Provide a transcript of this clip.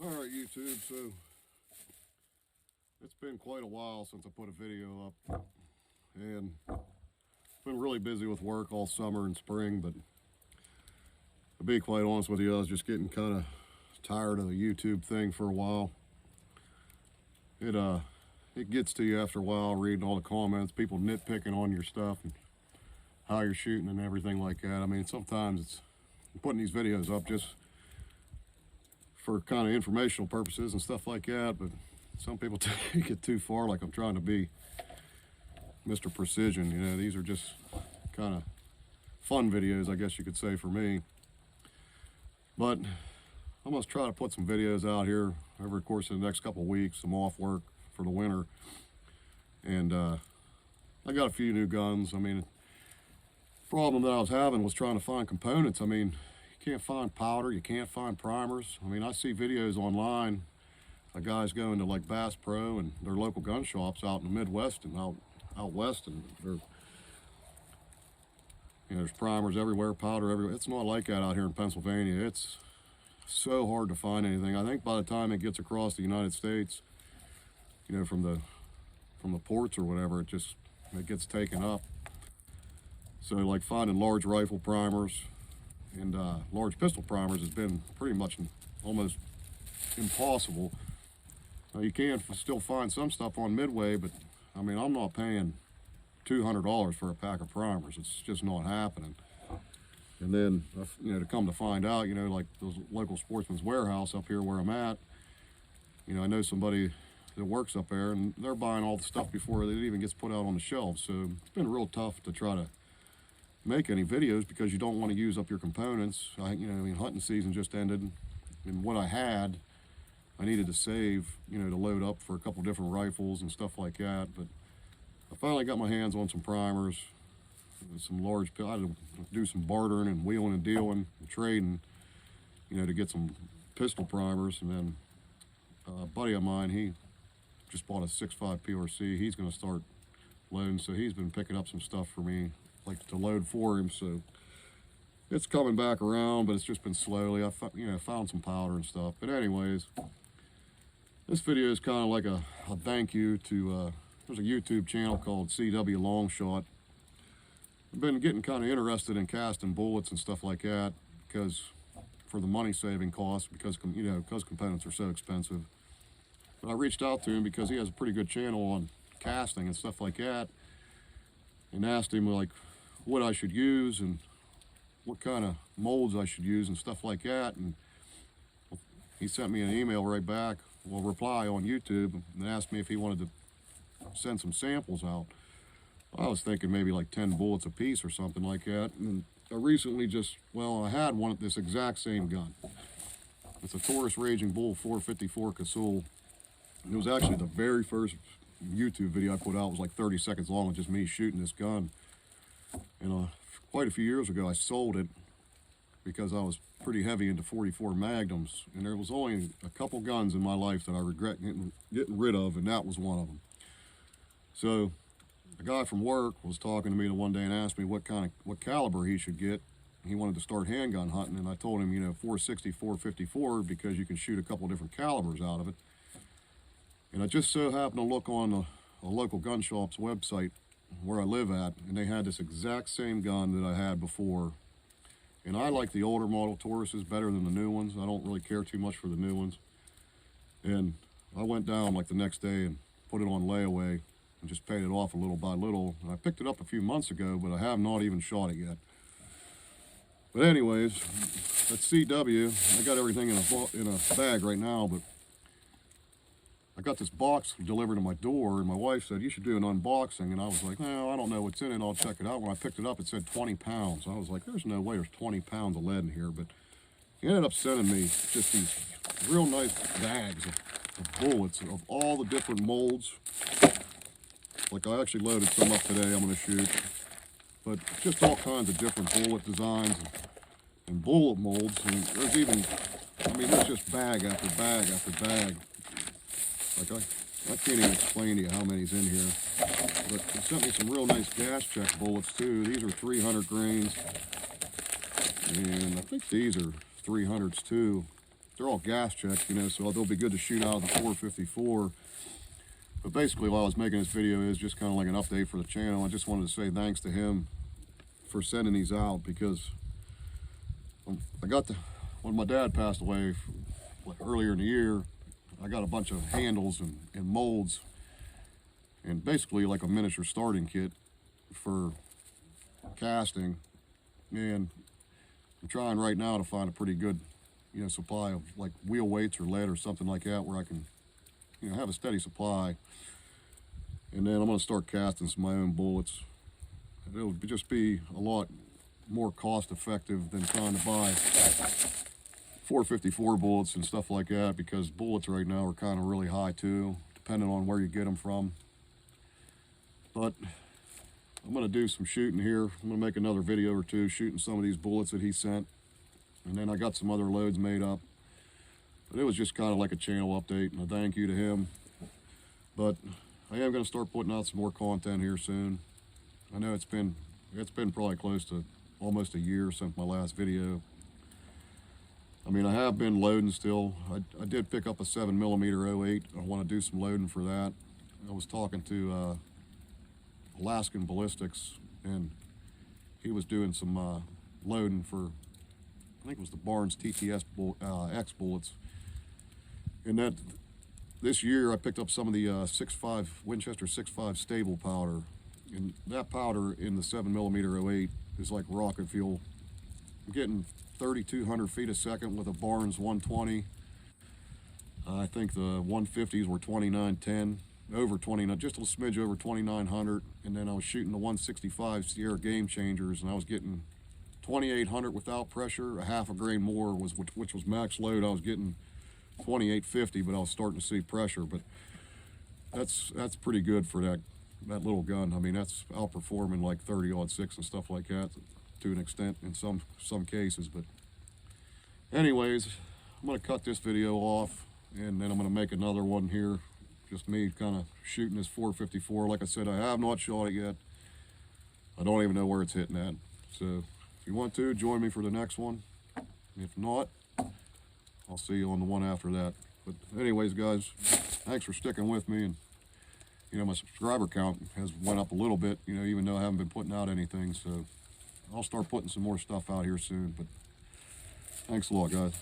Alright YouTube, so it's been quite a while since I put a video up, and I've been really busy with work all summer and spring, but to be quite honest with you, I was just getting kind of tired of the YouTube thing for a while. It gets to you after a while, reading all the comments, people nitpicking on your stuff and how you're shooting and everything like that. I mean, sometimes it's putting these videos up just for kind of informational purposes and stuff like that, but some people take it too far, like I'm trying to be Mr. Precision. You know, these are just kind of fun videos, I guess you could say, for me. But I'm gonna try to put some videos out here over the course of the next couple of weeks. I'm off work for the winter, and I got a few new guns. I mean, the problem that I was having was trying to find components. I mean, you can't find powder, you can't find primers. I mean, I see videos online of guys going to like Bass Pro and their local gun shops out in the Midwest and out west, and there's primers everywhere, powder everywhere. It's not like that out here in Pennsylvania. It's so hard to find anything. I think by the time it gets across the United States, you know, from the ports or whatever, it gets taken up. So like finding large rifle primers and large pistol primers has been pretty much almost impossible. You can still find some stuff on Midway, but I mean, I'm not paying $200 for a pack of primers. It's just not happening. And then, you know, to come to find out, you know, like those local Sportsman's Warehouse up here where I'm at, you know, I know somebody that works up there, and they're buying all the stuff before it even gets put out on the shelves. So it's been real tough to try to make any videos because you don't want to use up your components. I mean, hunting season just ended, and what I had, I needed to save, you know, to load up for a couple different rifles and stuff like that. But I finally got my hands on some primers, some large. I had to do some bartering and wheeling and dealing and trading, you know, to get some pistol primers. And then a buddy of mine, he just bought a 6.5 PRC. He's going to start loading, so he's been picking up some stuff for me, like to load for him. So it's coming back around, but it's just been slowly. I found some powder and stuff. But anyways, this video is kind of like a thank you to there's a YouTube channel called CWLONGSHOT. I've been getting kind of interested in casting bullets and stuff like that because for the money saving costs, because components are so expensive. But I reached out to him because he has a pretty good channel on casting and stuff like that, and asked him like what I should use and what kind of molds I should use and stuff like that. And he sent me an email right back, reply on YouTube, and asked me if he wanted to send some samples out. I was thinking maybe like 10 bullets a piece or something like that. And I recently I had this exact same gun. It's a Taurus Raging Bull 454 Casull. It was actually the very first YouTube video I put out. It was like 30 seconds long with just me shooting this gun. And quite a few years ago, I sold it because I was pretty heavy into 44 Magnums. And there was only a couple guns in my life that I regret getting rid of, and that was one of them. So a guy from work was talking to me the one day and asked me what caliber he should get. He wanted to start handgun hunting, and I told him, you know, 460, 454, because you can shoot a couple different calibers out of it. And I just so happened to look on a local gun shop's website where I live at, and they had this exact same gun that I had before. And I like the older model Tauruses better than the new ones. I don't really care too much for the new ones. And I went down like the next day and put it on layaway and just paid it off little by little. And I picked it up a few months ago, but I have not even shot it yet. But anyways, at CW, I got everything in a bag right now, but I got this box delivered to my door, and my wife said, you should do an unboxing. And I was like, no, I don't know what's in it. I'll check it out. When I picked it up, it said 20 pounds. I was like, there's no way there's 20 pounds of lead in here. But he ended up sending me just these real nice bags of bullets of all the different molds. Like I actually loaded some up today I'm going to shoot. But just all kinds of different bullet designs and bullet molds. And there's even, I mean, there's just bag after bag after bag. Like I can't even explain to you how many's in here. But they sent me some real nice gas check bullets too. These are 300 grains. And I think these are 300s too. they're all gas checked, you know, so they'll be good to shoot out of the 454. But basically, while I was making this video, is just kind of like an update for the channel. I just wanted to say thanks to him for sending these out, because when my dad passed away earlier in the year, I got a bunch of handles and molds, and basically like a miniature starting kit for casting. And I'm trying right now to find a pretty good, you know, supply of like wheel weights or lead or something like that, where I can, you know, have a steady supply. And then I'm going to start casting some of my own bullets. It'll just be a lot more cost effective than trying to buy 454 bullets and stuff like that, because bullets right now are kind of really high too, depending on where you get them from. But I'm going to do some shooting here. I'm going to make another video or two shooting some of these bullets that he sent. And then I got some other loads made up. But it was just kind of like a channel update, and a thank you to him. But I am going to start putting out some more content here soon. I know it's been probably close to almost a year since my last video. I mean, I have been loading still. I did pick up a 7mm 08. I want to do some loading for that. I was talking to Alaskan Ballistics, and he was doing some loading for, I think it was the Barnes TTS X bullets. And that this year I picked up some of the 6.5 Winchester 6.5 stable powder, and that powder in the 7mm 08 is like rocket fuel. I'm getting 3,200 feet a second with a Barnes 120. I think the 150s were 2910, over 29, just a smidge over 2,900. And then I was shooting the 165 Sierra Game Changers, and I was getting 2,800 without pressure. A half a grain more which was max load. I was getting 2,850, but I was starting to see pressure. But that's pretty good for that little gun. I mean, that's outperforming like 30-06 and stuff like that to an extent in some cases. But anyways, I'm gonna cut this video off, and then I'm gonna make another one here, just me kind of shooting this 454. Like I said, I have not shot it yet. I don't even know where it's hitting at. So if you want to join me for the next one, if not, I'll see you on the one after that. But anyways, guys, thanks for sticking with me. And you know, my subscriber count has went up a little bit, you know, even though I haven't been putting out anything. So I'll start putting some more stuff out here soon. But thanks a lot, guys.